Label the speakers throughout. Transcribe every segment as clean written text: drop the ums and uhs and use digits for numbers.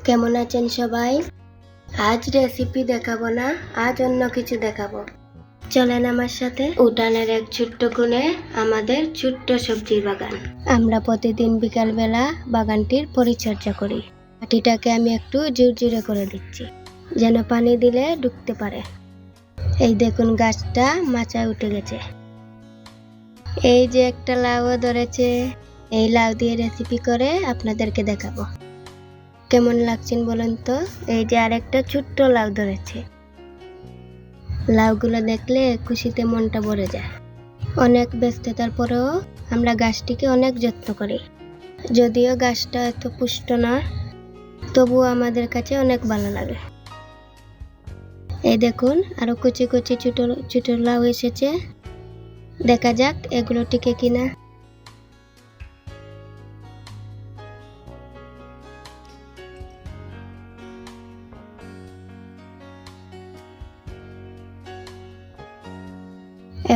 Speaker 1: কেমন আছেন সবাই? আজ রেসিপি দেখাবো না, আজ অন্য কিছু দেখাবো। চলেন আমার সাথে। উঠানের এক ছোট্ট কোণে আমাদের ছোট্ট সবজির বাগান। আমরা প্রতিদিন বিকালবেলা বাগানটির পরিচর্যা করি। মাটিটাকে আমি একটু ঝুরঝুরে করে দিচ্ছি, যেন পানি দিলে ঢুকতে পারে। এই দেখুন, গাছটা মাচায় উঠে গেছে। এই যে একটা লাউ ধরেছে, এই লাউ দিয়ে রেসিপি করে আপনাদেরকে দেখাবো। কেমন লাগছেন বলেন তো? এই যে আরেকটা ছোট্ট লাউ ধরেছে। লাউগুলো দেখলে খুশিতে মনটা ভরে যায়। অনেক ব্যস্ততার পরেও আমরা গাছটিকে অনেক যত্ন করি। যদিও গাছটা এত পুষ্ট না, তবুও আমাদের কাছে অনেক ভালো লাগে। এই দেখুন, আরো কুচি কুচি ছোট ছোট লাউ এসেছে। দেখা যাক এগুলো টিকে কিনা।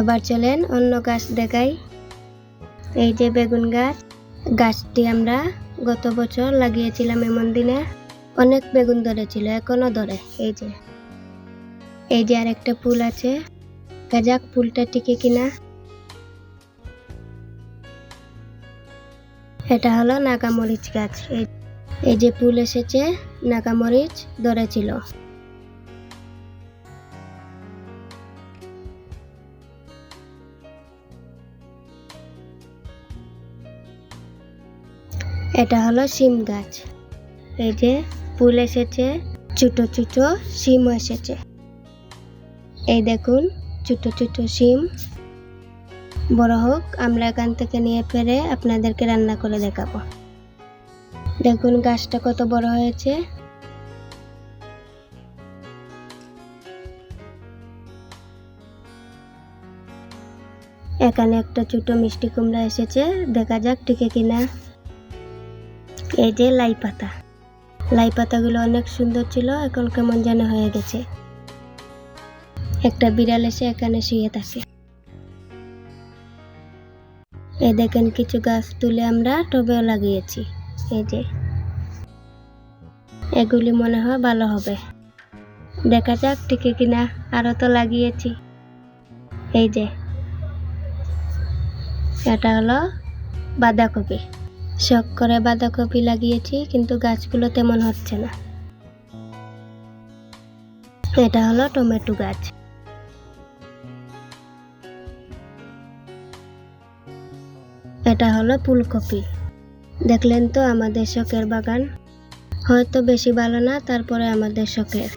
Speaker 1: এবার চলেন অন্য গাছ দেখাই। এই যে বেগুন গাছ, গাছটি আমরা গত বছর লাগিয়েছিলাম এমন দিনে। অনেক বেগুন ধরেছিল, এখনো ধরে। এই যে আরেকটা ফুল আছে, দেখা যাক ফুলটা টিকে কিনা। এটা হলো নাগামরিচ গাছ। এই যে ফুল এসেছে, নাগামরিচ ধরেছিল। এটা হলো শিম গাছ। এই যে ফুল এসেছে, ছোট ছোট শিমও এসেছে। এই দেখুন, ছোট ছোট শিম। বড় হোক, আমরা এখান থেকে নিয়ে পেরে আপনাদেরকে রান্না করে দেখাবো। দেখুন গাছটা কত বড় হয়েছে। এখানে একটা ছোট মিষ্টি কুমড়া এসেছে, দেখা যাক টিকে কিনা। এই যে লাই পাতা, লাই পাতাগুলো অনেক সুন্দর ছিল, এখন কেমন যেন হয়ে গেছে। একটা বিড়াল এসে এখানে শুয়ে থাকে। এই দেখেন, কিছু গাছ তুলে আমরা টবেও লাগিয়েছি। এই যে এগুলি মনে হয় ভালো হবে, দেখা যাক টিকে কিনা। আরো তো লাগিয়েছি। এই যে এটা হলো বাঁধাকপি। শখ করে বাঁধাকপি লাগিয়েছি, কিন্তু গাছগুলো তেমন হচ্ছে না। এটা হলো টমেটো গাছ। এটা হলো ফুলকপি। দেখলেন তো আমাদের শখের বাগান। হয়তো বেশি ভালো না, তারপরে আমাদের শখের।